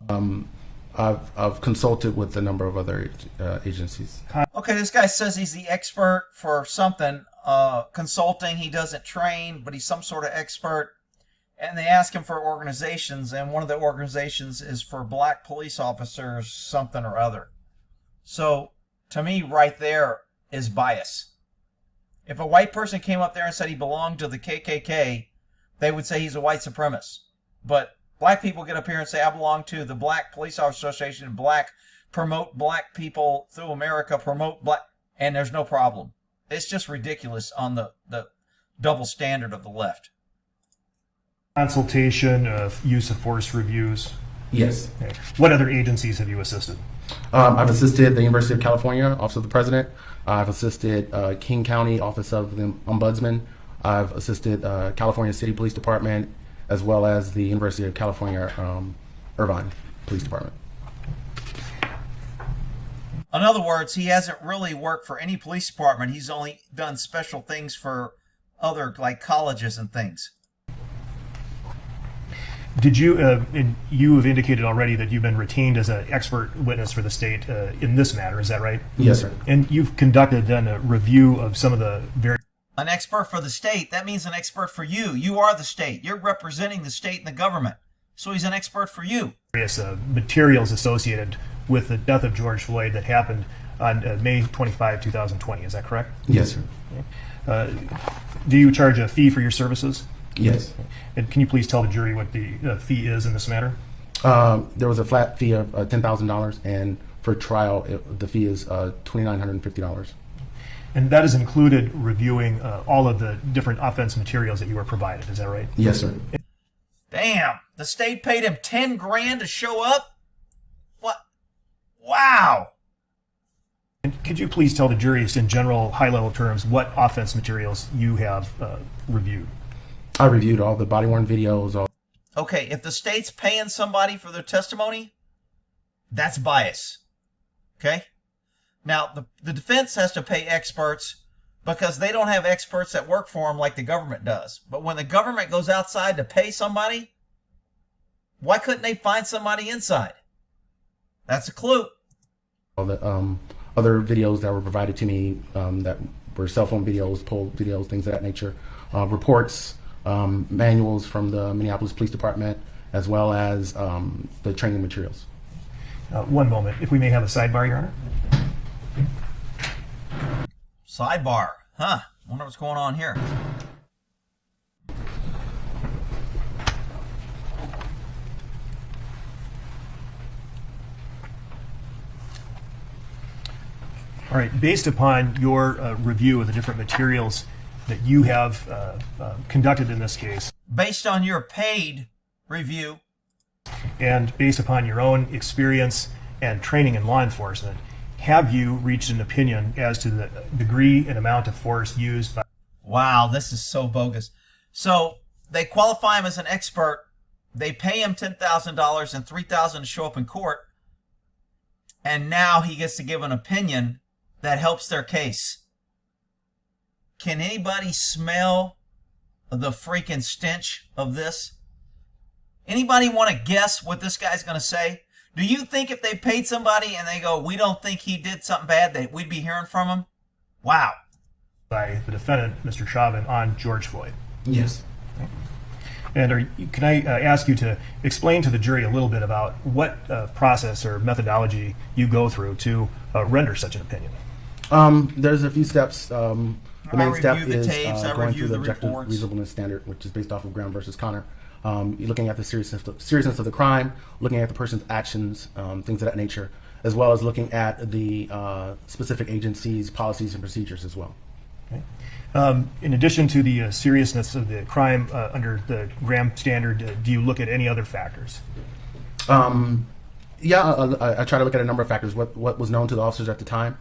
I've consulted with a number of other agencies. Okay, this guy says he's the expert for something, consulting. He doesn't train, but he's some sort of expert. And they ask him for organizations, and one of the organizations is for black police officers, something or other. So, to me, right there is bias. If a white person came up there and said he belonged to the KKK, they would say he's a white supremacist. But black people get up here and say, I belong to the Black Police Officer Association, promote black people through America, promote black, and there's no problem. It's just ridiculous on the double standard of the left. Consultation of use of force reviews. Yes. Okay. What other agencies have you assisted? I've assisted the University of California, Office of the President. I've assisted King County, Office of the Ombudsman. I've assisted California City Police Department, as well as the University of California, Irvine Police Department. In other words, he hasn't really worked for any police department. He's only done special things for other, like, colleges and things. Did you, you have indicated already that you've been retained as an expert witness for the state in this matter, is that right? Yes, sir. And you've conducted then a review of some of the various... An expert for the state, that means an expert for you. You are the state. You're representing the state and the government. So he's an expert for you. Various materials associated with the death of George Floyd that happened on May 25, 2020, is that correct? Yes, sir. Okay. Do you charge a fee for your services? Yes. And can you please tell the jury what the fee is in this matter? There was a flat fee of $10,000, and for trial, the fee is $2,950. And that has included reviewing all of the different offense materials that you were provided, is that right? Yes, sir. Damn, the state paid him 10 grand to show up? What? Wow. And could you please tell the jury, just in general, high-level terms, what offense materials you have reviewed? I reviewed all the body-worn videos. Okay, if the state's paying somebody for their testimony, that's bias. Okay? Now, the defense has to pay experts because they don't have experts that work for them like the government does. But when the government goes outside to pay somebody, why couldn't they find somebody inside? That's a clue. All the other videos that were provided to me that were cell phone videos, poll videos, things of that nature, reports, manuals from the Minneapolis Police Department, as well as the training materials. One moment, if we may have a sidebar, Your Honor. Sidebar. Huh. Wonder what's going on here. All right, based upon your review of the different materials that you have conducted in this case. Based on your paid review. And based upon your own experience and training in law enforcement, have you reached an opinion as to the degree and amount of force used by... Wow, this is so bogus. So they qualify him as an expert. They pay him $10,000 and $3,000 to show up in court. And now he gets to give an opinion that helps their case. Can anybody smell the freaking stench of this? Anybody want to guess what this guy's going to say? Do you think if they paid somebody and they go, we don't think he did something bad, that we'd be hearing from him? Wow. By the defendant, Mr. Chauvin, on George Floyd? Yes. And can I ask you to explain to the jury a little bit about what process or methodology you go through to render such an opinion? There's a few steps. The main step is going through the objective reports. reasonableness standard, which is based off of Graham versus Connor. You're looking at the seriousness of the crime, looking at the person's actions, things of that nature, as well as looking at the specific agencies' policies and procedures as well. Okay. In addition to the seriousness of the crime under the Graham standard, do you look at any other factors? Yeah, I try to look at a number of factors. What was known to the officers at the time.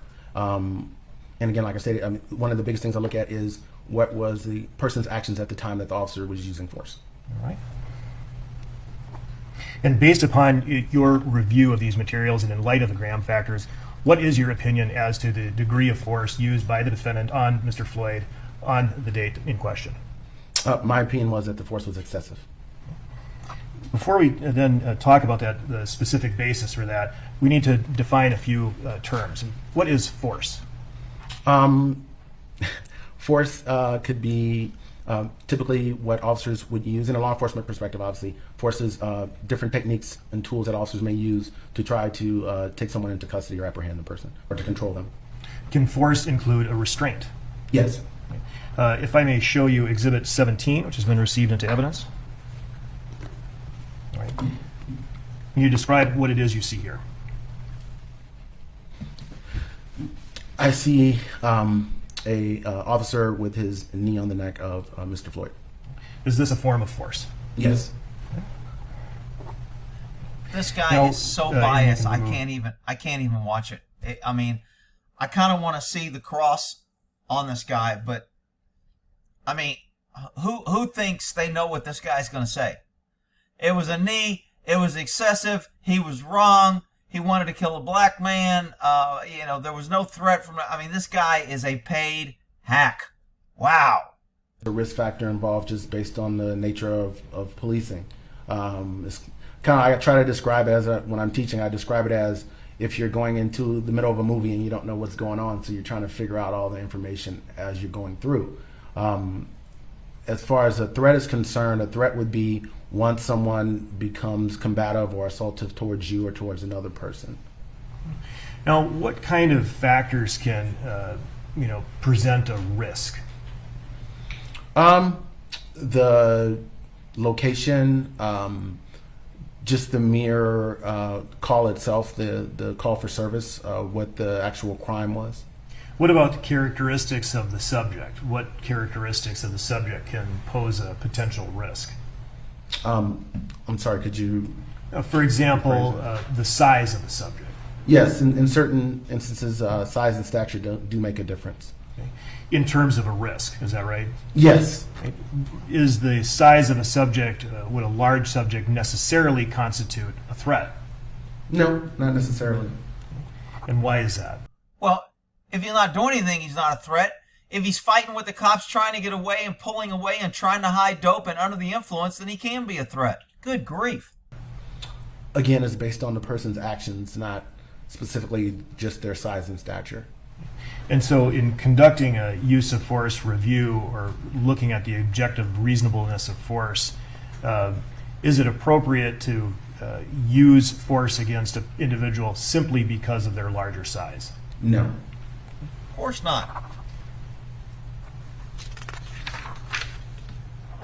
And again, like I said, one of the biggest things I look at is what was the person's actions at the time that the officer was using force. All right. And based upon your review of these materials and in light of the Graham factors, what is your opinion as to the degree of force used by the defendant on Mr. Floyd on the date in question? My opinion was that the force was excessive. Before we then talk about that, the specific basis for that, we need to define a few terms. What is force? Force could be typically what officers would use in a law enforcement perspective. Obviously, force is different techniques and tools that officers may use to try to take someone into custody or apprehend the person or to control them. Can force include a restraint? Yes. If I may show you Exhibit 17, which has been received into evidence. All right. Can you describe what it is you see here? I see a officer with his knee on the neck of Mr. Floyd. Is this a form of force? Yes. This guy Now, is so you biased. can I remove- can't even watch it. I mean, I kind of want to see the cross on this guy, but I mean, who thinks they know what this guy's going to say? It was a knee. It was excessive. He was wrong. He wanted to kill a black man. There was no threat from. I mean, this guy is a paid hack. Wow. The risk factor involved just based on the nature of policing. It's kind of, I try to describe it as when I'm teaching, I describe it as if you're going into the middle of a movie and you don't know what's going on, so you're trying to figure out all the information as you're going through. As far as a threat is concerned, a threat would be once someone becomes combative or assaultive towards you or towards another person. Now, what kind of factors can present a risk? The location, just the mere call itself, the call for service, what the actual crime was. What about the characteristics of the subject? What characteristics of the subject can pose a potential risk? I'm sorry, could you? For example, the size of the subject. Yes, in certain instances, size and stature do make a difference. Okay. In terms of a risk, is that right? Yes. Is the size of a subject, would a large subject necessarily constitute a threat? No, not necessarily. And why is that? Well, if he's not doing anything, he's not a threat. If he's fighting with the cops, trying to get away and pulling away and trying to hide dope and under the influence, then he can be a threat. Good grief. Again, it's based on the person's actions, not specifically just their size and stature. And so in conducting a use of force review or looking at the objective reasonableness of force, is it appropriate to use force against an individual simply because of their larger size? No. Of course not.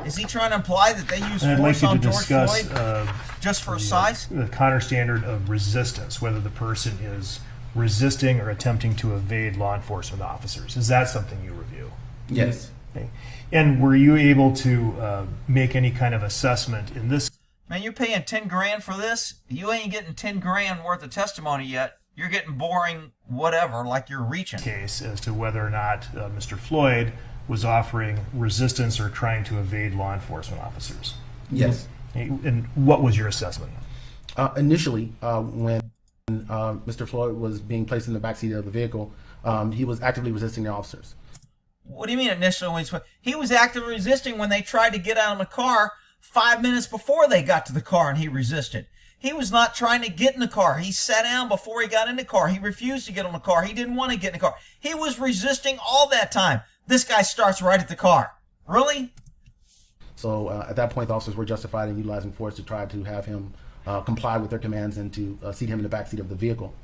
Is he trying to imply that they use And I'd like force you to on George discuss Floyd just for size? the Connor standard of resistance, whether the person is resisting or attempting to evade law enforcement officers. Is that something you review? Yes. Okay. And were you able to make any kind of assessment in this Man, you're paying 10 grand for this? You ain't getting 10 grand worth of testimony yet. You're getting boring whatever, like you're reaching. case as to whether or not Mr. Floyd was offering resistance or trying to evade law enforcement officers? Yes. Okay. And what was your assessment? Initially, when Mr. Floyd was being placed in the backseat of the vehicle, he was actively resisting the officers. What do you mean initially when he was actively resisting when they tried to get out of the car 5 minutes before they got to the car and he resisted. He was not trying to get in the car. He sat down before he got in the car. He refused to get on the car. He didn't want to get in the car. He was resisting all that time. This guy starts right at the car. Really? So at that point, the officers were justified in utilizing force to try to have him comply with their commands and to seat him in the backseat of the vehicle.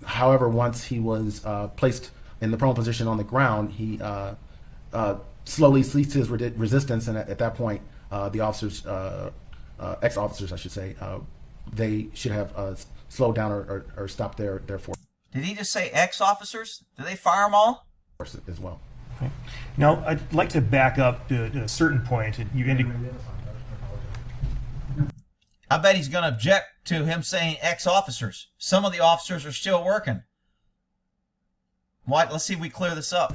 However, once he was placed in the prone position on the ground, he slowly ceased his resistance, and at that point, the officers, ex-officers, I should say, they should have slowed down or stopped their force Did he just say ex-officers? Did they fire them all? as well. Okay. Now, I'd like to back up to a certain point. You indicated I bet he's going to object to him saying ex-officers. Some of the officers are still working. What? Let's see if we clear this up.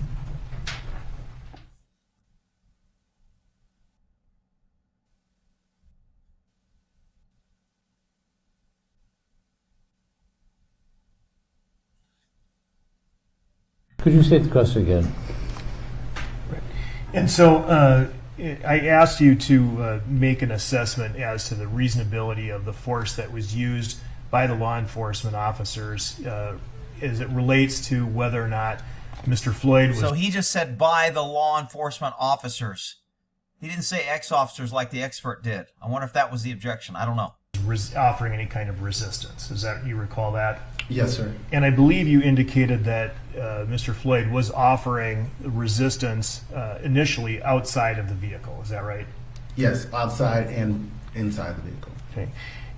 Could you say the question again? And so I asked you to make an assessment as to the reasonability of the force that was used by the law enforcement officers as it relates to whether or not Mr. Floyd was... So he just said by the law enforcement officers. He didn't say ex-officers like the expert did. I wonder if that was the objection. I don't know. offering any kind of resistance. Is that, you recall that? Yes, sir. And I believe you indicated that Mr. Floyd was offering resistance initially outside of the vehicle. Is that right? Yes, outside and inside the vehicle. Okay.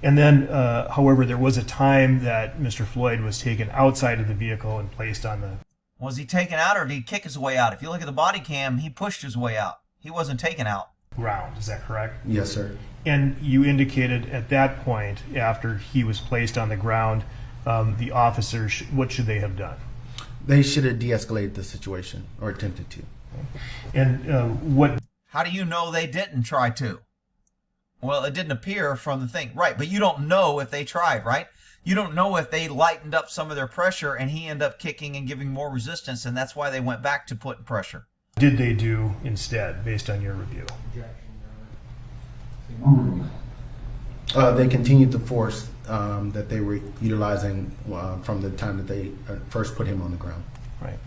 And then, however, there was a time that Mr. Floyd was taken outside of the vehicle and placed on the... Was he taken out or did he kick his way out? If you look at the body cam, he pushed his way out. He wasn't taken out. ground. Is that correct? Yes, sir. And you indicated at that point, after he was placed on the ground, the officers, what should they have done? They should have de-escalated the situation or attempted to. And what... How do you know they didn't try to? Well, it didn't appear from the thing. Right, but you don't know if they tried, right? You don't know if they lightened up some of their pressure and he ended up kicking and giving more resistance, and that's why they went back to putting pressure. did they do instead, based on your review? They continued the force that they were utilizing from the time that they first put him on the ground. Right.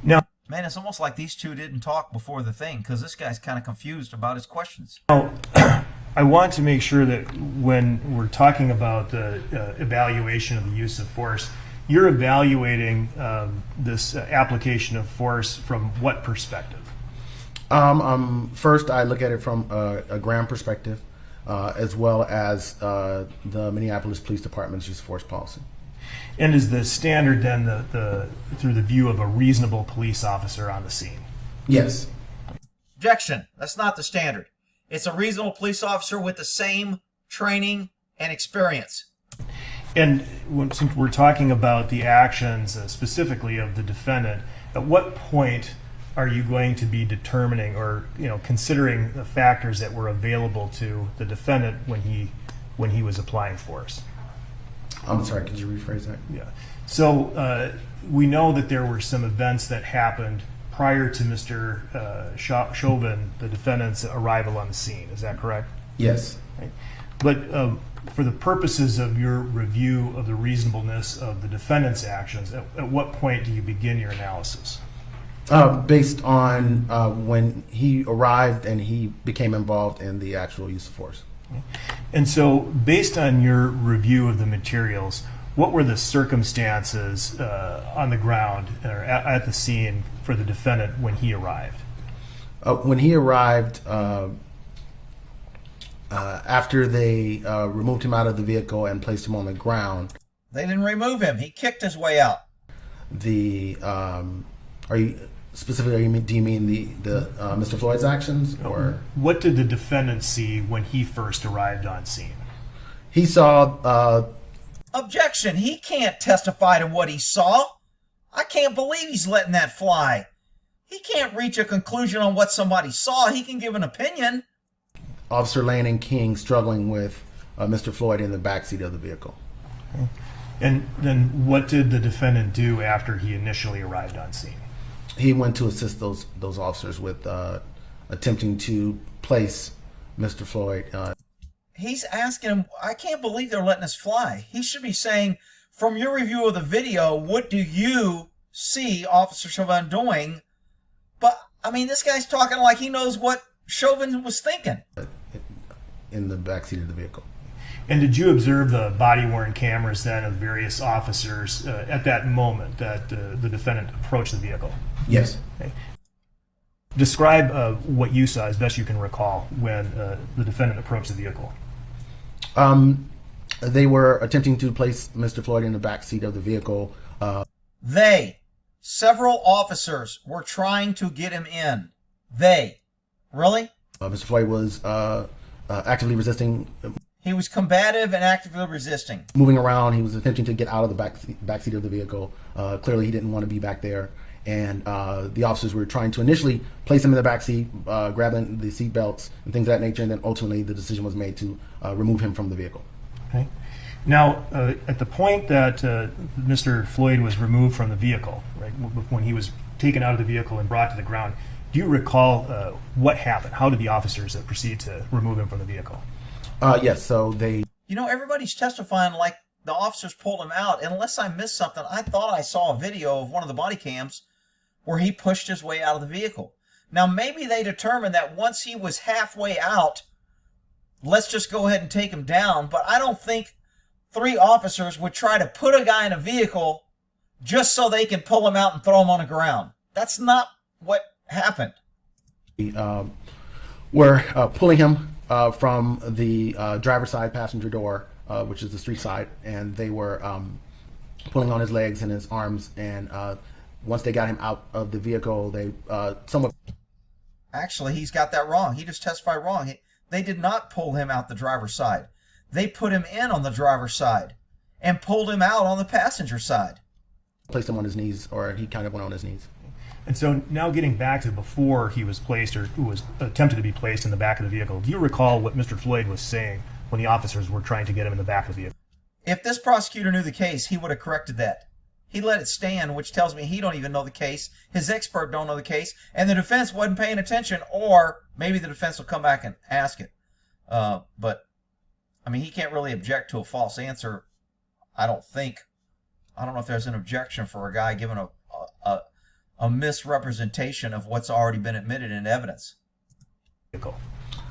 Now, Man, it's almost like these two didn't talk before the thing, because this guy's kind of confused about his questions. I want to make sure that when we're talking about the evaluation of the use of force, you're evaluating this application of force from what perspective? First, I look at it from a ground perspective, as well as the Minneapolis Police Department's use of force policy. And is the standard then through the view of a reasonable police officer on the scene? Yes. Objection. That's not the standard. It's a reasonable police officer with the same training and experience. And since we're talking about the actions specifically of the defendant, at what point are you going to be determining or considering the factors that were available to the defendant when he was applying force? I'm sorry, could you rephrase that? Yeah. So we know that there were some events that happened prior to Mr. Chauvin, the defendant's arrival on the scene. Is that correct? Yes. Right. But for the purposes of your review of the reasonableness of the defendant's actions, at what point do you begin your analysis? Based on when he arrived and he became involved in the actual use of force. And so, based on your review of the materials, what were the circumstances on the ground or at the scene for the defendant when he arrived? When he arrived, after they removed him out of the vehicle and placed him on the ground. They didn't remove him. He kicked his way out. Are you specifically? Do you mean the Mr. Floyd's actions, or what did the defendant see when he first arrived on scene? He saw. Objection. He can't testify to what he saw. I can't believe he's letting that fly. He can't reach a conclusion on what somebody saw. He can give an opinion. Officer Lane and King struggling with Mr. Floyd in the backseat of the vehicle. Okay. And then what did the defendant do after he initially arrived on scene? He went to assist those officers with attempting to place Mr. Floyd. He's asking him, I can't believe they're letting us fly. He should be saying, from your review of the video, what do you see Officer Chauvin doing? But, I mean, this guy's talking like he knows what Chauvin was thinking. In the backseat of the vehicle. And did you observe the body-worn cameras then of various officers at that moment that the defendant approached the vehicle? Yes. Okay. Describe what you saw as best you can recall when the defendant approached the vehicle. They were attempting to place Mr. Floyd in the backseat of the vehicle. Several officers were trying to get him in. Really? Mr. Floyd was actively resisting. He was combative and actively resisting. Moving around, he was attempting to get out of the backseat of the vehicle. Clearly, he didn't want to be back there. And the officers were trying to initially place him in the backseat, grabbing the seat belts and things of that nature. And then ultimately, the decision was made to remove him from the vehicle. Okay. Now, at the point that Mr. Floyd was removed from the vehicle, right, when he was taken out of the vehicle and brought to the ground, Do you recall what happened? How did the officers proceed to remove him from the vehicle? Yes, so they You know, everybody's testifying like the officers pulled him out. Unless I missed something, I thought I saw a video of one of the body cams where he pushed his way out of the vehicle. Now, maybe they determined that once he was halfway out, let's just go ahead and take him down. But I don't think 3 officers would try to put a guy in a vehicle just so they can pull him out and throw him on the ground. That's not what happened. were pulling him from the driver's side passenger door, which is the street side, and they were pulling on his legs and his arms, and once they got him out of the vehicle, they somewhat... Actually, he's got that wrong. He just testified wrong. They did not pull him out the driver's side. They put him in on the driver's side and pulled him out on the passenger side. placed him on his knees, or he kind of went on his knees. And so now getting back to before he was placed or who was attempted to be placed in the back of the vehicle, do you recall what Mr. Floyd was saying when the officers were trying to get him in the back of the vehicle? If this prosecutor knew the case, he would have corrected that. He let it stand, which tells me he don't even know the case. His expert don't know the case, and the defense wasn't paying attention, or maybe the defense will come back and ask it. But, I mean, he can't really object to a false answer, I don't think. I don't know if there's an objection for a guy giving a misrepresentation of what's already been admitted in evidence.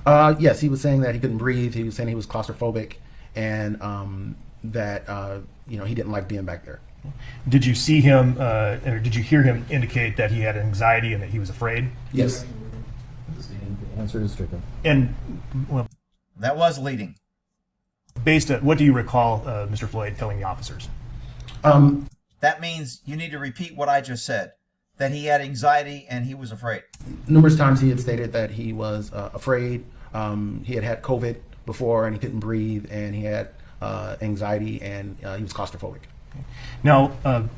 Yes, he was saying that he couldn't breathe. He was saying he was claustrophobic, and that he didn't like being back there. Did you see him, or did you hear him indicate that he had anxiety and that he was afraid? Yes. The answer is stricken. And well, That was leading. based on what do you recall Mr. Floyd telling the officers? That means you need to repeat what I just said, that he had anxiety and he was afraid. Numerous times he had stated that he was afraid. He had had COVID before, and he couldn't breathe, and he had anxiety, and he was claustrophobic. Now,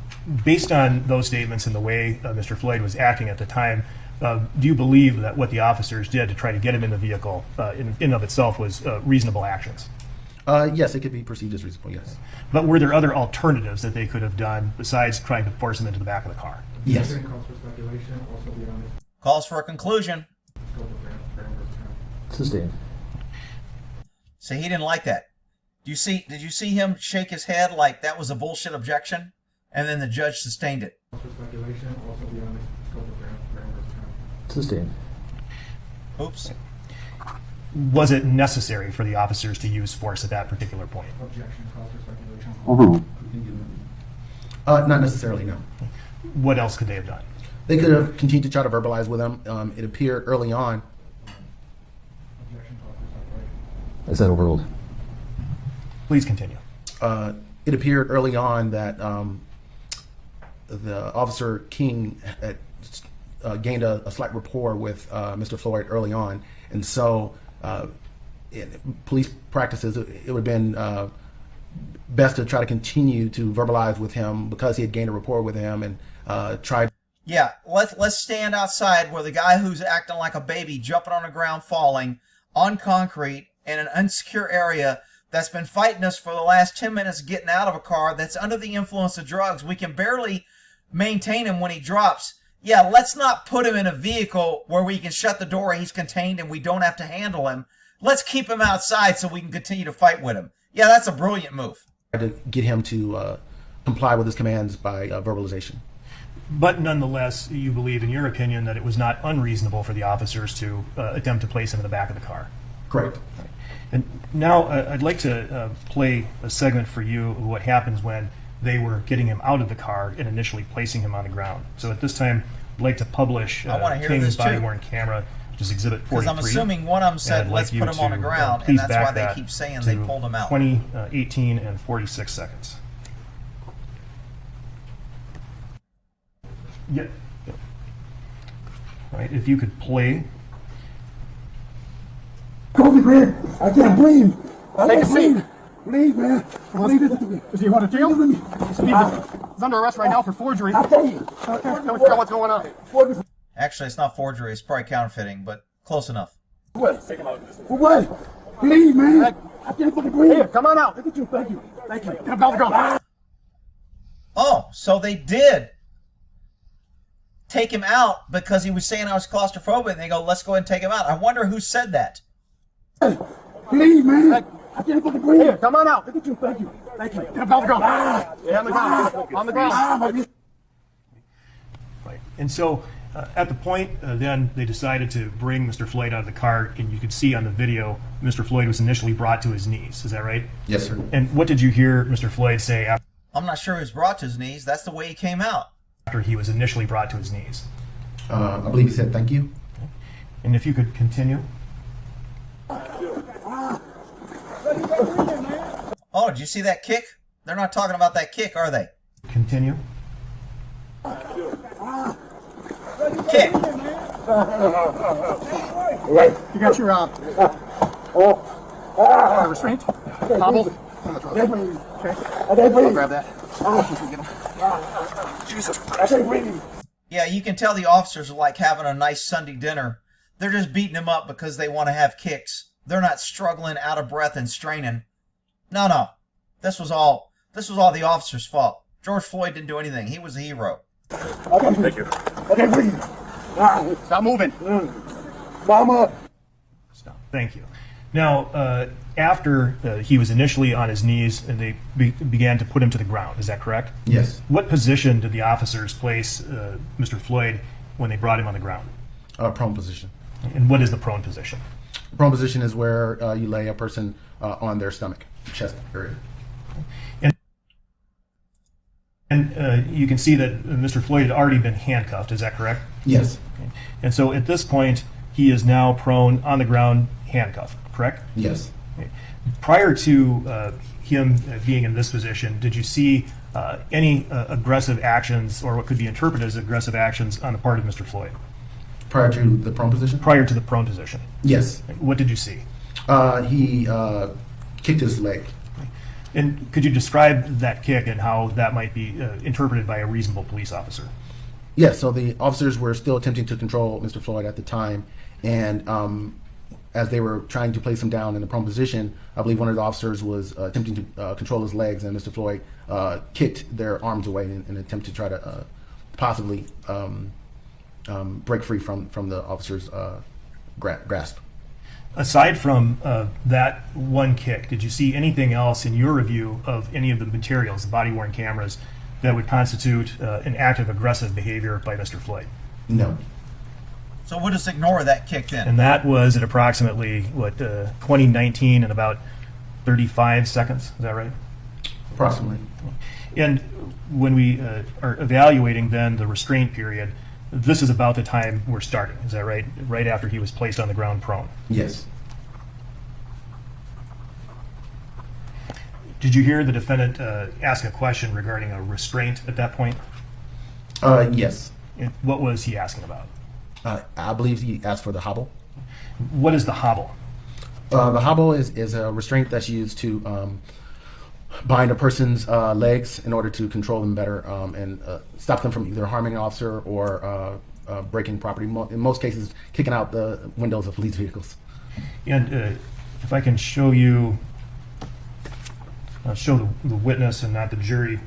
based on those statements and the way Mr. Floyd was acting at the time, do you believe that what the officers did to try to get him in the vehicle in and of itself was reasonable actions? Yes, it could be perceived as reasonable, yes. But were there other alternatives that they could have done besides trying to force him into the back of the car? Yes. Calls for a conclusion. Sustained. So he didn't like that. Did you see him shake his head like that was a bullshit objection? And then the judge sustained it. Sustained. Oops. Was it necessary for the officers to use force at that particular point? Not necessarily, no. What else could they have done? They could have continued to try to verbalize with him. It appeared early on. Is that overruled? Please continue. It appeared early on that the officer King had gained a slight rapport with Mr. Floyd early on, and so in police practices, it would have been best to try to continue to verbalize with him because he had gained a rapport with him and tried. Yeah, let's stand outside where the guy who's acting like a baby, jumping on the ground, falling on concrete in an unsecure area, that's been fighting us for the last 10 minutes getting out of a car, that's under the influence of drugs. We can barely maintain him when he drops. Yeah, let's not put him in a vehicle where we can shut the door, he's contained, and we don't have to handle him. Let's keep him outside so we can continue to fight with him. Yeah, that's a brilliant move. To get him to comply with his commands by verbalization. But nonetheless, you believe, in your opinion, that it was not unreasonable for the officers to attempt to place him in the back of the car. Correct. And now I'd like to play a segment for you of what happens when they were getting him out of the car and initially placing him on the ground. So at this time, I'd like to publish I want to hear King's this too. body-worn camera, which is Exhibit 43. Because I'm assuming one of them And said, I'd let's like put you him on the to, ground, and please that's why back they that keep saying to they pulled him out. 20, 18, and 46 seconds. Yep. All right, if you could play. COVID, man. I can't breathe. I can't breathe. Please, man. Please listen to me. Is he going to jail? Listen to me. He's under arrest right now for forgery. I tell you. Tell me figure out what's going on. Actually, it's not forgery. It's probably counterfeiting, but close enough. What? For what? Please, man. I can't fucking breathe. Here, come on out. Look at you. Thank you. Thank you. Get him down the ground. Oh, so they did take him out because he was saying I was claustrophobic, and they go, let's go ahead and take him out. I wonder who said that. Please, man. I can't fucking breathe. Here, come on out. Look at you. Thank you. Thank you. Get up on the ground. Yeah, on the ground. On the ground. My Right. And so at the point, then they decided to bring Mr. Floyd out of the car, and you could see on the video, Mr. Floyd was initially brought to his knees. Is that right? Yes, sir. And what did you hear Mr. Floyd say I'm not sure he was brought to his knees. That's the way he came out. after he was initially brought to his knees? I believe he said thank you. And if you could continue. Oh, did you see that kick? They're not talking about that kick, are they? Continue. Kick. You got your restraint? Hobble? I can't breathe. Okay. I can't breathe. I'll grab that. Jesus Christ. I can't breathe. Yeah, you can tell the officers are like having a nice Sunday dinner. They're just beating him up because they want to have kicks. They're not struggling, out of breath, and straining. No. This was all the officers' fault. George Floyd didn't do anything. He was a hero. I can't breathe. I can't breathe. Stop moving. Mama. Stop. Thank you. Now, after he was initially on his knees and they began to put him to the ground, is that correct? Yes. What position did the officers place Mr. Floyd when they brought him on the ground? Prone position. And what is the prone position? Prone position is where you lay a person on their stomach, chest area. And you can see that Mr. Floyd had already been handcuffed, is that correct? Yes. And so at this point, he is now prone on the ground, handcuffed, correct? Yes. Prior to him being in this position, did you see any aggressive actions or what could be interpreted as aggressive actions on the part of Mr. Floyd? Prior to the prone position? Prior to the prone position. Yes. What did you see? He kicked his leg. And could you describe that kick and how that might be interpreted by a reasonable police officer? Yes, so the officers were still attempting to control Mr. Floyd at the time, and as they were trying to place him down in the prone position, I believe one of the officers was attempting to control his legs, and Mr. Floyd kicked their arms away in an attempt to try to possibly break free from the officer's grasp. Aside from that one kick, did you see anything else in your review of any of the materials, the body-worn cameras, that would constitute an act of aggressive behavior by Mr. Floyd? No. So we'll just ignore that kick then. And that was at approximately, 2019 and about 35 seconds, is that right? Approximately. And when we are evaluating then the restraint period, this is about the time we're starting, is that right? Right after he was placed on the ground prone. Yes. Did you hear the defendant ask a question regarding a restraint at that point? Yes. And what was he asking about? I believe he asked for the hobble. What is the hobble? The hobble is a restraint that's used to bind a person's legs in order to control them better and stop them from either harming an officer or breaking property. In most cases, kicking out the windows of police vehicles. And if I can show you, show the witness and not the jury.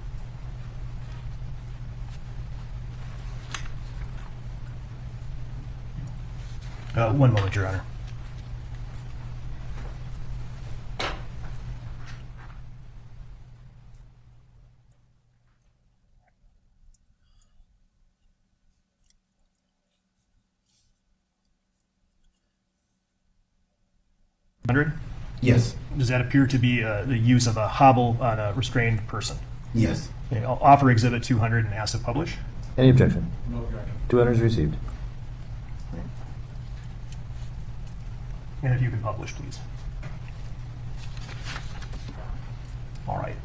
One moment, Your Honor. Yes. Does that appear to be the use of a hobble on a restrained person? Yes. Okay, I'll offer Exhibit 200 and ask to publish. Any objection? No objection. 200 is received. And if you can publish, please. All right.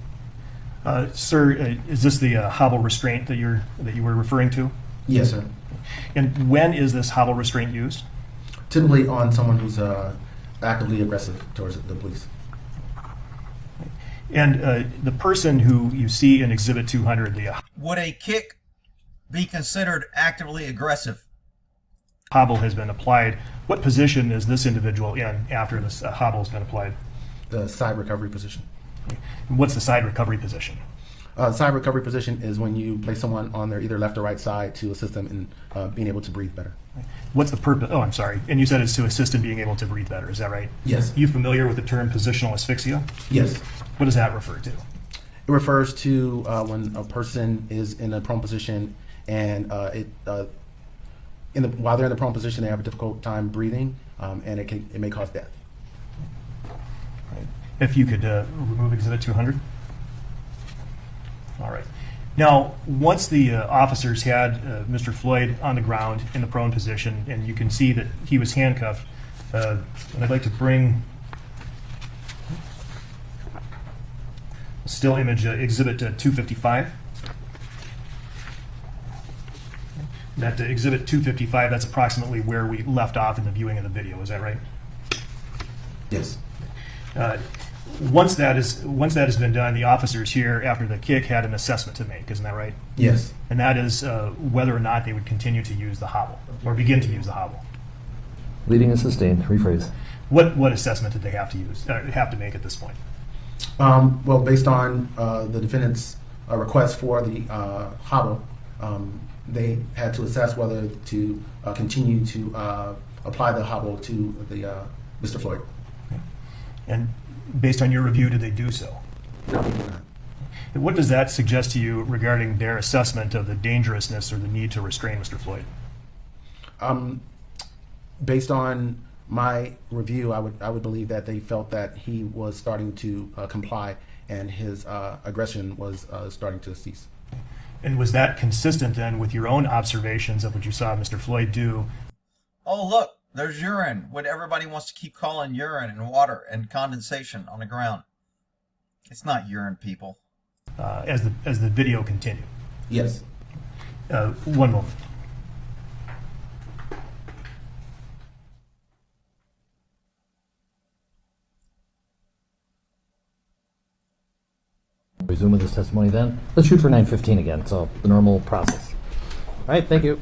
Sir, is this the hobble restraint that you were referring to? Yes, sir. And when is this hobble restraint used? Typically on someone who's actively aggressive towards the police. And the person who you see in Exhibit 200, the Would a kick be considered actively aggressive? hobble has been applied. What position is this individual in after this hobble has been applied? The side recovery position. And what's the side recovery position? Side recovery position is when you place someone on their either left or right side to assist them in being able to breathe better. What's the purpose? Oh, I'm sorry. And you said it's to assist in being able to breathe better. Is that right? Yes. You familiar with the term positional asphyxia? Yes. What does that refer to? It refers to when a person is in a prone position and while they're in the prone position, they have a difficult time breathing, and it may cause death. Right. If you could remove Exhibit 200. All right. Now, once the officers had Mr. Floyd on the ground in the prone position, and you can see that he was handcuffed, and I'd like to bring still image Exhibit 255. That Exhibit 255, that's approximately where we left off in the viewing of the video. Is that right? Yes. Once that has been done, the officers here, after the kick, had an assessment to make. Isn't that right? Yes. And that is whether or not they would continue to use the hobble or begin to use the hobble. Leading and sustained. Rephrase. What assessment did they have to make at this point? Well, based on the defendant's request for the hobble, they had to assess whether to continue to apply the hobble to the Mr. Floyd. And based on your review, did they do so? No, they did not. And what does that suggest to you regarding their assessment of the dangerousness or the need to restrain Mr. Floyd? Based on my review, I would believe that they felt that he was starting to comply and his aggression was starting to cease. And was that consistent then with your own observations of what you saw Mr. Floyd do? Oh, look, there's urine. What everybody wants to keep calling urine and water and condensation on the ground. It's not urine, people. As the video continued? Yes. One moment. Resume with this testimony then. Let's shoot for 9:15 again, so the normal process. All right, thank you.